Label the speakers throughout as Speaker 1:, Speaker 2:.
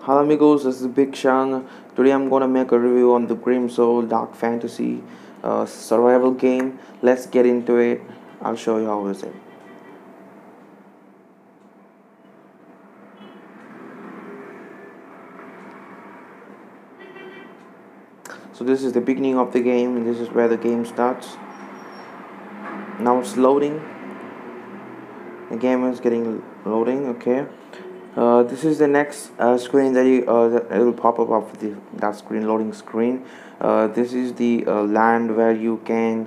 Speaker 1: Hello amigos, this is Big Shang. Today I'm gonna make a review on the Grim Soul Dark Fantasy survival game. Let's get into it. I'll show you how is it. So this is the beginning of the game, and this is where the game starts. Now it's loading. The game is getting loading. Okay. This is the next screen that it will pop up of that screen loading screen. This is the land where you can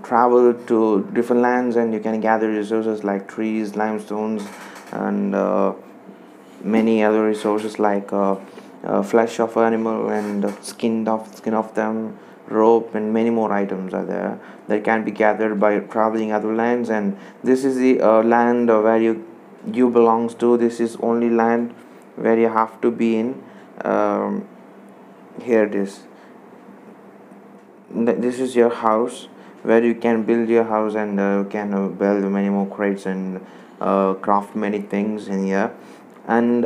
Speaker 1: travel to different lands and you can gather resources like trees, limestones, and many other resources like flesh of animal and skin of them, rope, and many more items are there that can be gathered by traveling other lands. And this is the land where you belongs to. This is only land where you have to be in. um, Here it is. This is your house where you can build your house and can build many more crates and craft many things in here. And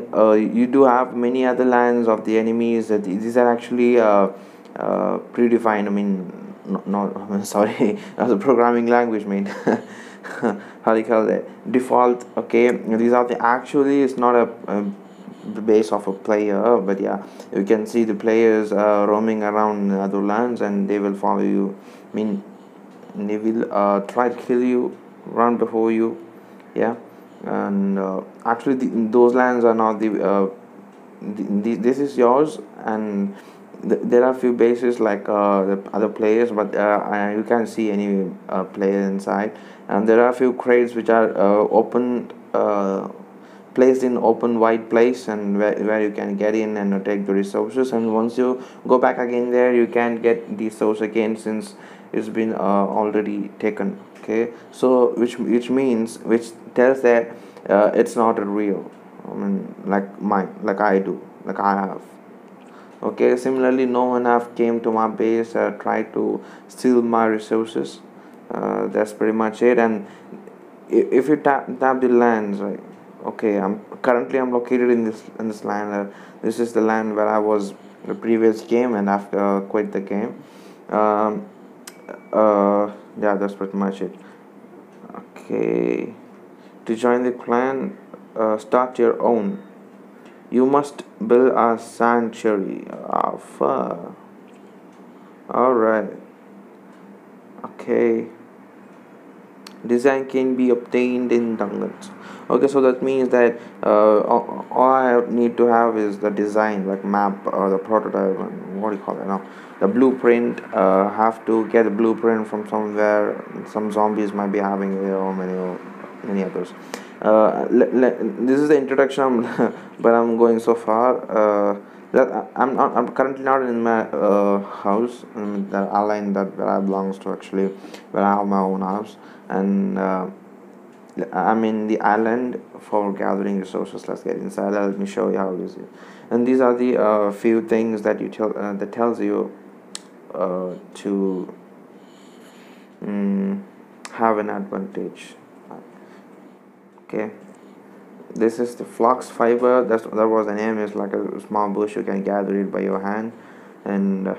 Speaker 1: you do have many other lands of the enemies. These are actually predefined. I mean, not sorry, that's a programming language, mate. How do you call that? Default. Okay, these are the actually. It's not a base of a player, but yeah, you can see the players roaming around other lands and they will follow you. I mean, they will try to kill you, run before you. Yeah. And actually those lands are not this is yours. And there are few bases like the other players, but you can't see any player inside. And there are few crates which are open, placed in open wide place, and where you can get in and take the resources. And once you go back again there, you can get the source again, since it's been already taken. Okay, so which tells that it's not a real. I mean, like I do, like I have. Okay, similarly, no one have came to my base, tried to steal my resources. That's pretty much it. And if you tap the lands, right? Okay, I'm located in this land. This is the land where I was the previous game, and after quit the game. um, yeah, that's pretty much it. Okay, to join the clan, start your own. You must build a sanctuary. All right. Okay. Design can be obtained in dungeons. Okay, so that means that all I need to have is the design, like map or the prototype. What do you call it now? The blueprint. Have to get a blueprint from somewhere. Some zombies might be having it, or many others. This is the introduction, but I'm going so far. I'm currently not in my house, the align that where I belongs to, actually, where I have my own house. And I'm in the island for gathering resources. Let's get inside. Let me show you how it is. And these are the few things that that tells you to have an advantage. Okay, this is the flux fiber. That was the name. It's like a small bush. You can gather it by your hand. And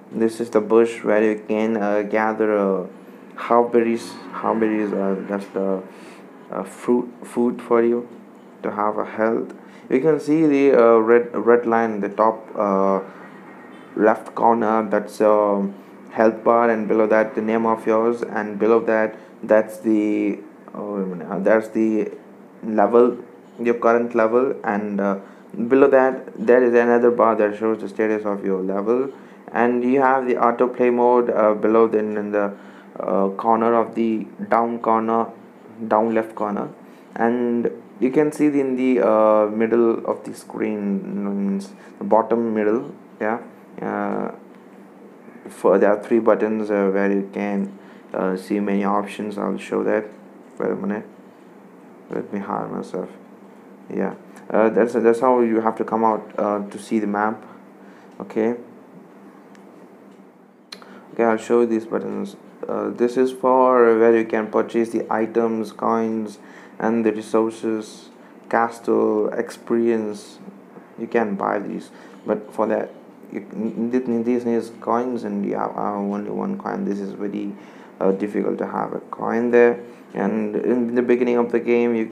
Speaker 1: this is the bush where you can gather howberries. Howberries are just food for you to have a health. You can see the red line in the top left corner. That's health bar, and below that the name of yours, and below that that's the that's the level, your current level. And below that there is another bar that shows the status of your level. And you have the autoplay mode below, then in the corner of the down left corner. And you can see in the middle of the screen, means the bottom middle. Yeah. uh, for there are three buttons where you can see many options. I'll show that. Wait a minute, let me hide myself. Yeah. That's how you have to come out to see the map. Okay. Okay, I'll show you these buttons. This is for where you can purchase the items, coins, and the resources, castle experience, you can buy these. But for that, in these days coins, and you have only one coin. This is very difficult to have a coin there. And in the beginning of the game, you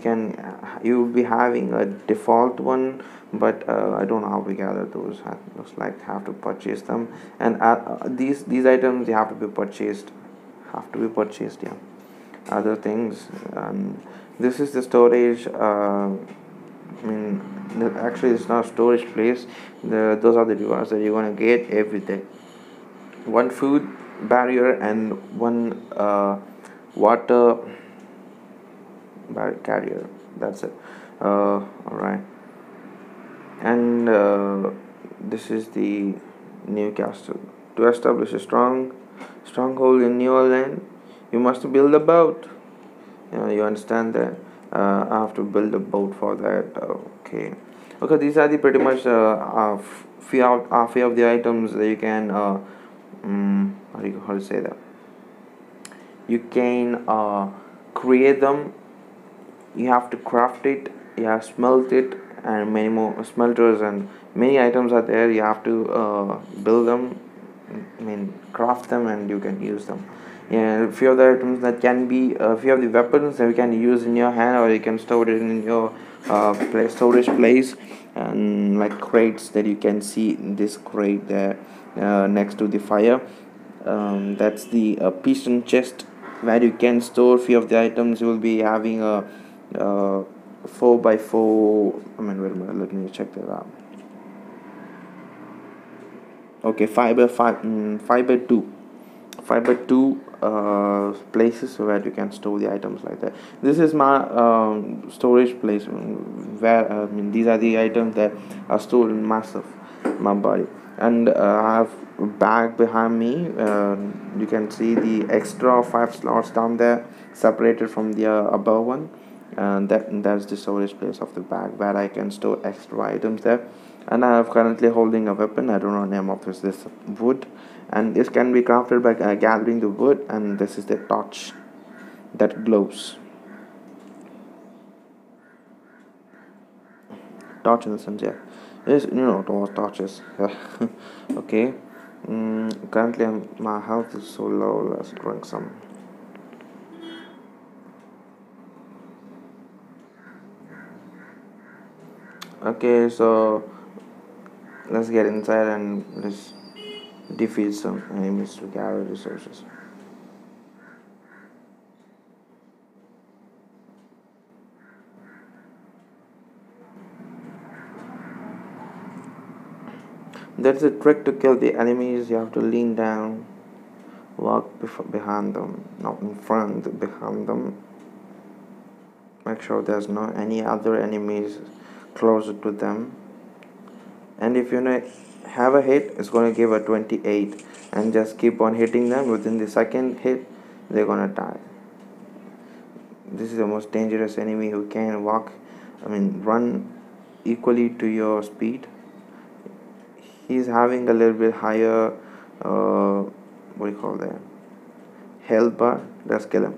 Speaker 1: will be having a default one, but I don't know how to gather those. Looks like have to purchase them. And these items, they have to be purchased, yeah. Other things, this is the storage. I mean, actually, it's not storage place. Those are the rewards that you're gonna get every day. One food barrier and one water carrier. That's it. All right. And this is the new castle. To establish a stronghold in New Orleans, you must build a boat. You understand that? I have to build a boat for that. Okay. Okay, these are the pretty much few of the items that you can how to say that, you can create them. You have to craft it, you have smelt it, and many more smelters and many items are there. You have to build them, I mean craft them, and you can use them. Yeah, a few of the items that can be a few of the weapons that you can use in your hand, or you can store it in your storage place. And like crates that you can see in this crate there, next to the fire, that's the piston chest where you can store few of the items. You will be having a 4 by 4, I mean wait a minute, let me check that out. Okay, 5 by 5, 5 by 2, 5 by 2 places where you can store the items like that. This is my storage place, where I mean these are the items that are stored in massive my body. And I have a bag behind me. You can see the extra 5 slots down there separated from the above one, and that's the storage place of the bag where I can store extra items there. And I am currently holding a weapon. I don't know the name of this wood, and this can be crafted by gathering the wood. And this is the torch that glows. Torch in the sense, yeah. Yes, torches. Okay. Currently, my health is so low. Let's drink some. Okay, so let's get inside and let's defeat some enemies to gather resources. That's a trick to kill the enemies. You have to lean down, walk behind them, not in front, behind them. Make sure there's no any other enemies closer to them. And if you have a hit, it's going to give a 28, and just keep on hitting them. Within the second hit, they're going to die. This is the most dangerous enemy who can run equally to your speed. He's having a little bit higher what do you call that, health bar. Let's kill him.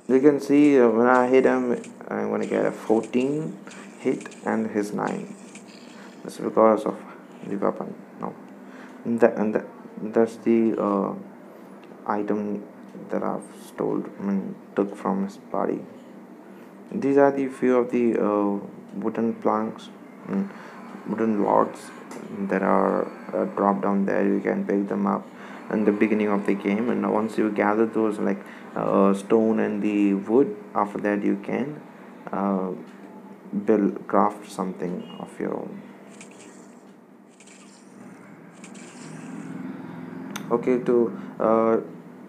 Speaker 1: You can see when I hit him, I'm going to get a 14 hit and his 9. That's because of the weapon. No, that's the item that I've took from his body. These are the few of the wooden planks, wooden logs that are dropped down there. You can pick them up in the beginning of the game, and once you gather those like stone and the wood, after that you can craft something of your own. Okay, to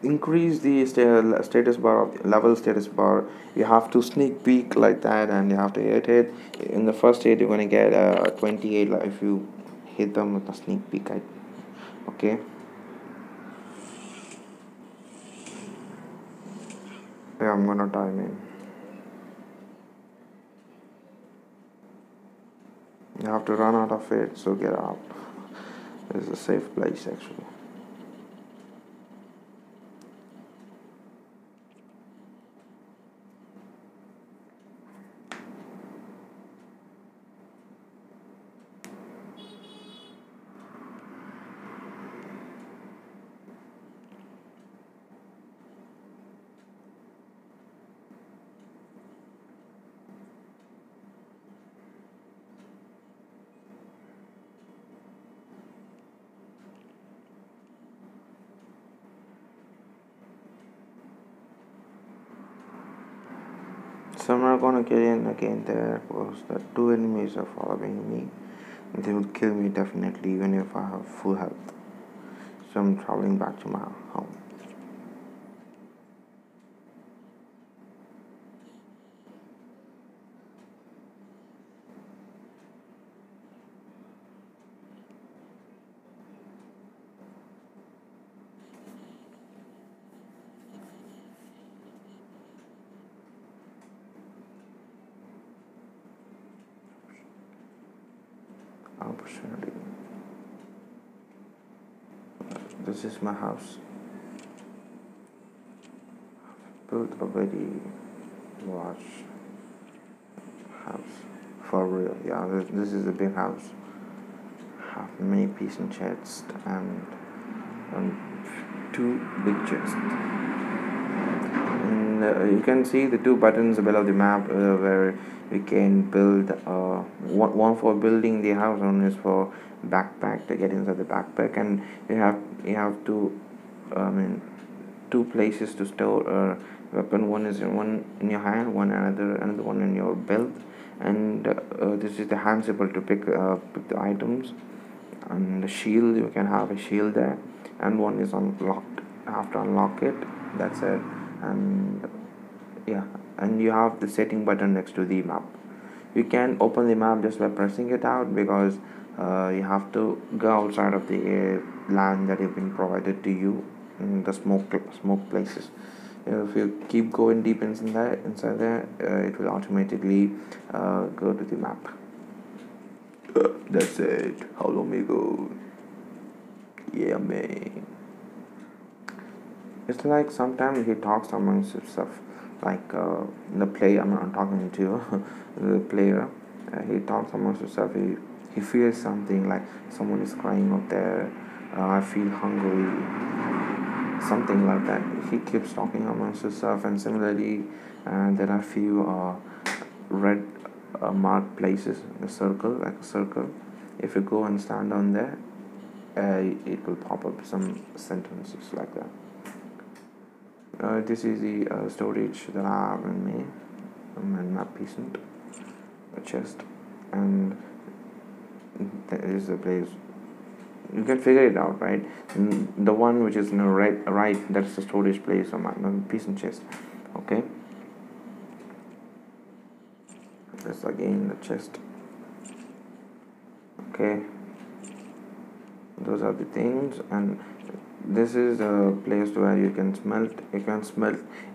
Speaker 1: increase the status bar of the level status bar, you have to sneak peek like that, and you have to hit it. In the first hit, you're gonna get 28 if you hit them with a sneak peek. Okay. Yeah, I'm gonna die, man. You have to run out of it, so get out. It's a safe place actually. So I'm not gonna get in again there because the two enemies are following me. They will kill me definitely even if I have full health. So I'm traveling back to my home. Opportunity. This is my house. Built a very large house. For real, yeah. This is a big house. Have many pieces and chests and two big chests. And you can see the two buttons below the map where we can build one for building the house, one is for backpack to get inside the backpack, and you have to I mean two places to store a weapon. One is one in your hand, another one in your belt, and this is the hand symbol to pick the items. And the shield, you can have a shield there, and one is unlocked. You have to unlock it. That's it. And yeah, and you have the setting button next to the map. You can open the map just by pressing it out because you have to go outside of the land that have been provided to you in the smoke places. If you keep going deep inside there, it will automatically go to the map. That's it. How long we go? Yeah, man. It's like sometimes he talks amongst himself, like the player. I'm not talking to the player. He talks amongst himself. He feels something like someone is crying out there. I feel hungry, something like that. He keeps talking amongst himself, and similarly, there are few red marked places, a circle, like a circle. If you go and stand on there, it will pop up some sentences like that. This is the storage that I have in me, and my peasant, a chest, and there is a place. You can figure it out, right? The one which is in the right, that's the storage place of my peasant chest. Okay, that's again the chest. Okay, those are the things, and this is a place where you can smelt.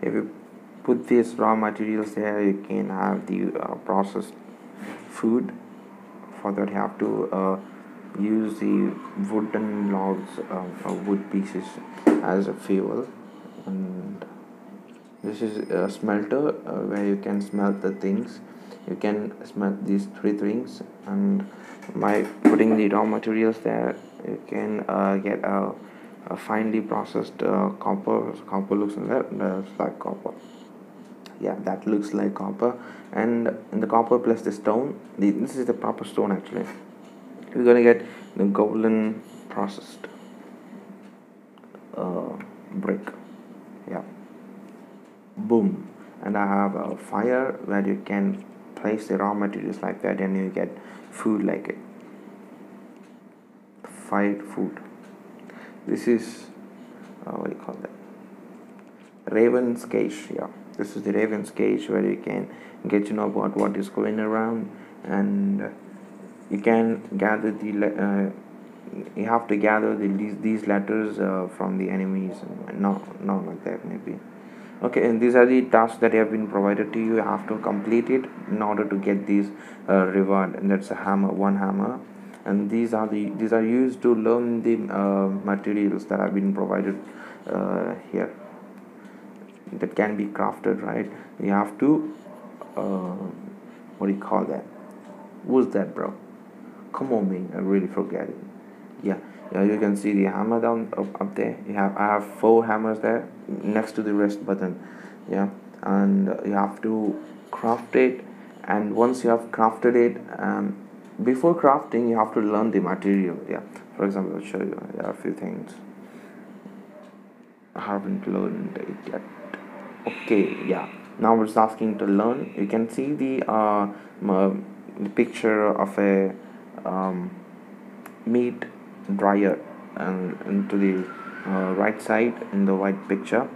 Speaker 1: If you put these raw materials there, you can have the processed food. For that, you have to use the wooden logs or wood pieces as a fuel. And this is a smelter where you can smelt the things. You can smelt these three things, and by putting the raw materials there, you can get a finely processed copper. Copper looks like copper. Yeah, that looks like copper. And in the copper plus the stone, this is the proper stone actually. We're gonna get the golden processed brick. Yeah, boom. And I have a fire where you can place the raw materials like that, and you get food like it. Fried food. This is what do you call that? Raven's Cage. Yeah, this is the Raven's Cage where you can get to know about what is going around, and you can gather you have to gather these letters from the enemies. No, like that maybe. Okay, and these are the tasks that have been provided to you. You have to complete it in order to get these reward, and that's a hammer, one hammer. And these are used to learn the materials that have been provided here, that can be crafted, right? You have to uh, what do you call that? Who's that, bro? Come on, man, I really forget it. Yeah, yeah, you can see the hammer down up there. I have four hammers there next to the rest button. Yeah, and you have to craft it. And once you have crafted it, before crafting, you have to learn the material. Yeah, for example, I'll show you. There are a few things I haven't learned it yet. Okay, yeah. Now it's asking to learn. You can see the picture of a um, meat dryer and into the right side in the white picture.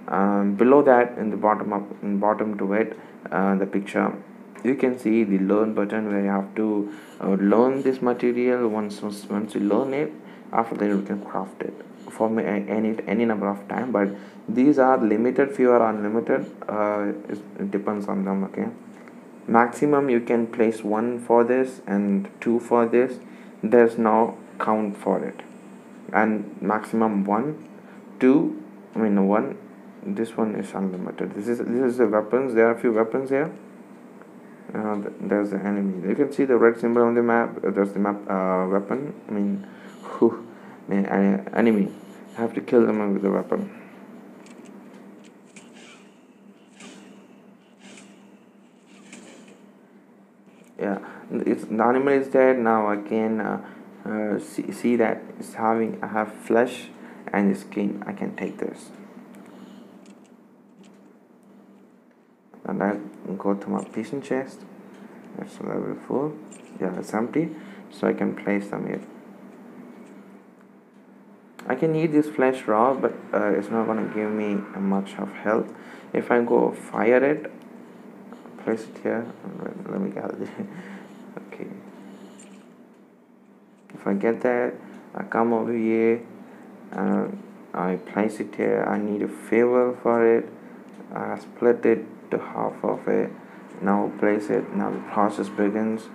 Speaker 1: Below that, in the bottom to it, the picture, you can see the learn button where you have to learn this material. Once you learn it, after that you can craft it for me any number of time. But these are limited. Few are unlimited. It depends on them. Okay, maximum you can place one for this and two for this. There's no count for it. And maximum one, two, I mean one. This one is unlimited. This is the weapons. There are a few weapons here. There's the enemy. You can see the red symbol on the map. There's the map weapon. I mean, whew, enemy. I have to kill them with the weapon. Yeah, the animal is dead now. I can see that I have flesh and skin. I can take this, and I go to my patient chest. That's level 4. Yeah, it's empty, so I can place them here. I can eat this flesh raw, but it's not gonna give me much of health. If I go fire it, place it here. Let me get it. Okay. If I get that, I come over here and I place it here. I need a fuel for it. I split it to half of it. Now place it. Now the process begins,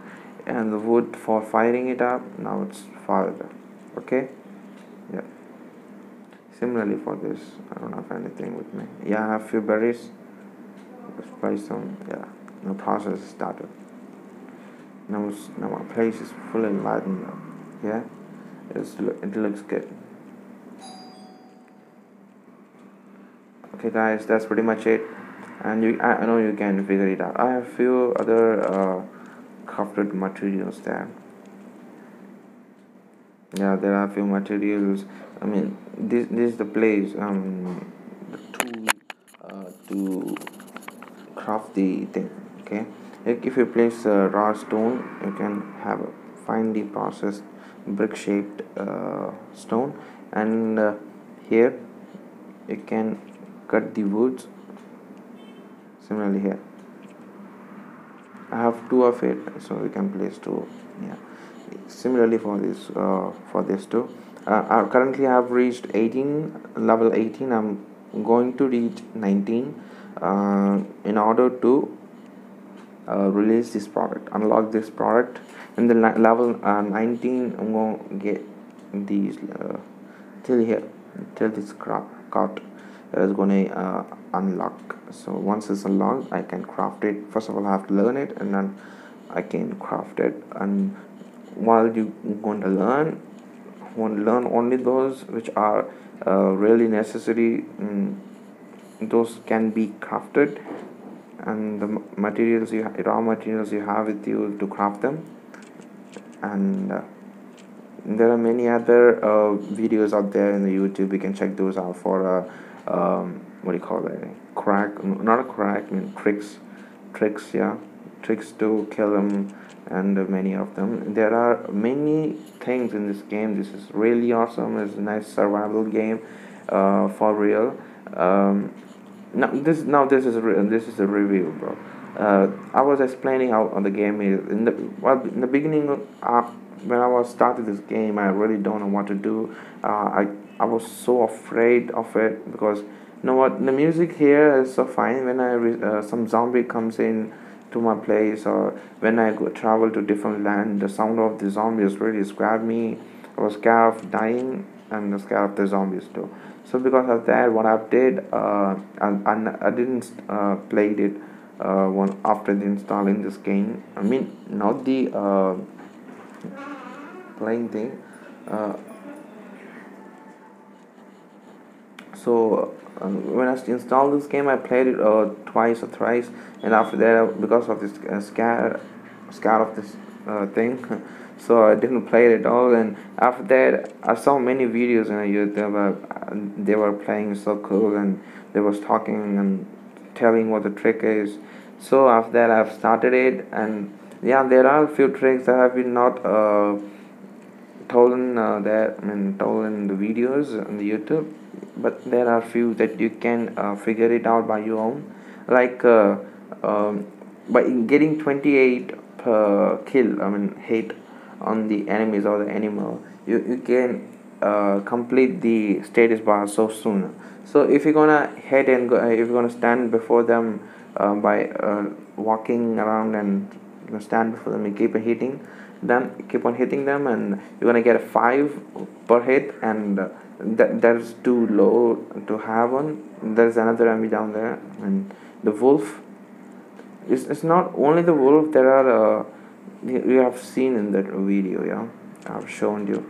Speaker 1: and the wood for firing it up. Now it's fired up. Okay. Yeah. Similarly for this, I don't have anything with me. Yeah, I have few berries. Let's place some. Yeah. The process started. Now my place is fully lightened up. Yeah. It looks good. Okay guys, that's pretty much it, and I know you can figure it out. I have few other crafted materials there. Yeah, there are few materials. I mean, this is the place, the tool to craft the thing. Okay, like if you place raw stone, you can have a finely processed brick shaped stone, and here you can cut the woods. Similarly here I have two of it, so we can place two. Yeah, similarly for this too. Currently I have reached 18, level 18. I'm going to reach 19 in order to release this product, unlock this product. In the level 19, I'm going to get these till here, till this cart is going to unlock. So once it's unlocked, I can craft it. First of all, I have to learn it, and then I can craft it. And while you going to learn, want to learn only those which are really necessary. Those can be crafted, and the materials raw materials you have with you to craft them. And there are many other videos out there in the YouTube. You can check those out for what do you call it, crack, not a crack, I mean tricks, yeah, tricks to kill them, and many of them. There are many things in this game. This is really awesome. It's a nice survival game for real. This is a review, bro. I was explaining how the game is in the beginning. When I was started this game, I really don't know what to do. I was so afraid of it, because you know what, the music here is so fine. When some zombie comes in to my place, or when I travel to different land, the sound of the zombies really scared me. I was scared of dying and scared of the zombies too. So because of that, what I did, I didn't played it one after the installing this game. I mean, not the playing thing. Uh, so when I installed this game, I played it twice or thrice, and after that, because of this scare of this thing, so I didn't play it at all. And after that, I saw many videos on YouTube. They were playing so cool, and they was talking and telling what the trick is. So after that, I've started it, and yeah, there are a few tricks that have been not told in told in the videos on the YouTube, but there are few that you can figure it out by your own, like by getting 28 per kill. Hit on the enemies or the animal. You can complete the status bar so soon. So if you're gonna head and go, if you're gonna stand before them by walking around and stand before them and keep on hitting them, and you're gonna get a 5 per hit, and that's too low to have one. There's another enemy down there, and the wolf. It's not only the wolf. There are you have seen in that video. Yeah, I've shown you.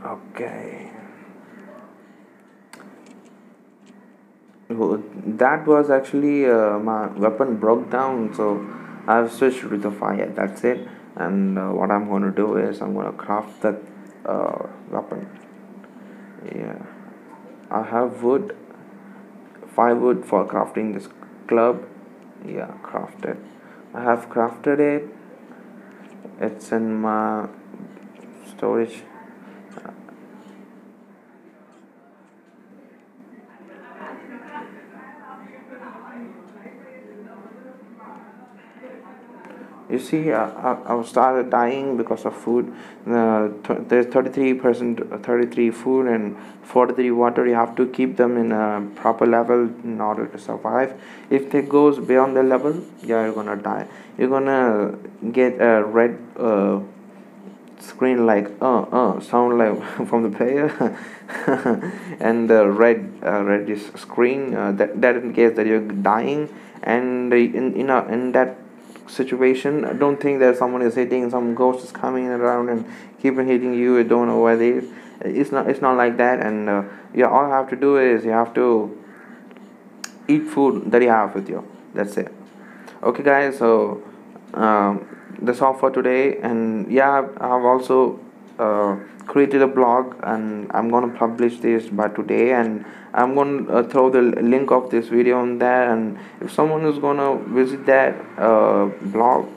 Speaker 1: Okay. That was actually my weapon broke down, so I've switched to the fire. That's it. And what I'm going to do is I'm going to craft that weapon. Yeah, I have wood, 5 wood for crafting this club. Yeah, crafted. I have crafted it. It's in my storage. You see, I started dying because of food. There's 33%, 33 food and 43 water. You have to keep them in a proper level in order to survive. If it goes beyond the level, yeah, you're gonna die. You're gonna get a red screen like sound like from the player, and the reddish screen that in case that you're dying, and in that situation, I don't think that someone is hitting, some ghost is coming around and keep on hitting you. You don't know where they is. It's not like that. And yeah, all you have to do is you have to eat food that you have with you. That's it. Okay, guys, so that's all for today. And yeah, I've also created a blog, and I'm going to publish this by today, and I'm going to throw the link of this video on there. And if someone is going to visit that blog,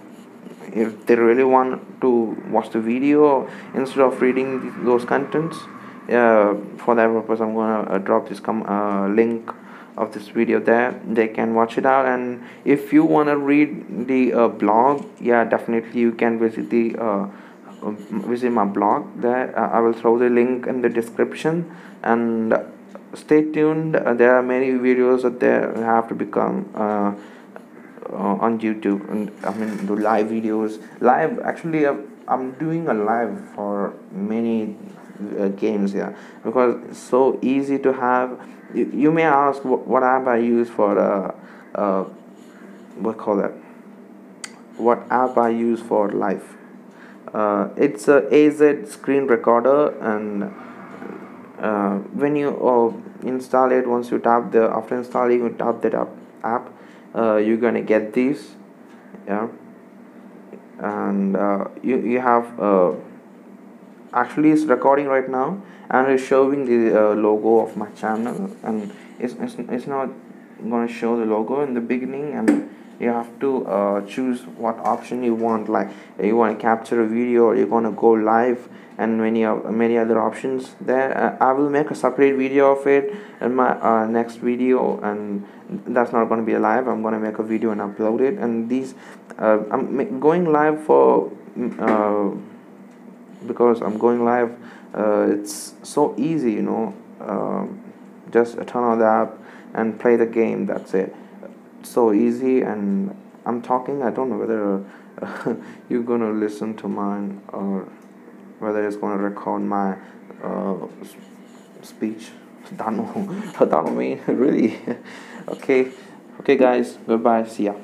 Speaker 1: if they really want to watch the video instead of reading those contents, for that purpose I'm going to drop this link of this video there. They can watch it out. And if you want to read the blog, yeah, definitely you can visit my blog there. I will throw the link in the description. And stay tuned. There are many videos that there have to become on YouTube, and the live videos. Live, actually, I'm doing a live for many games here, because it's so easy to have. You may ask what app I use for what call that? What app I use for live? It's a AZ screen recorder, and when you install it, once you after installing, you tap that app, you're gonna get these. Yeah, and you have actually it's recording right now, and it's showing the logo of my channel, and it's not gonna show the logo in the beginning. And you have to choose what option you want, like you want to capture a video, or you're gonna go live, and many other options there. I will make a separate video of it in my next video, and that's not going to be a live. I'm going to make a video and upload it. And these I'm going live for because I'm going live. It's so easy, just turn on the app and play the game. That's it. So easy. And I'm talking, I don't know whether you're gonna listen to mine, or whether it's gonna record my speech. I don't know. I don't mean really. Okay, guys, goodbye, see ya.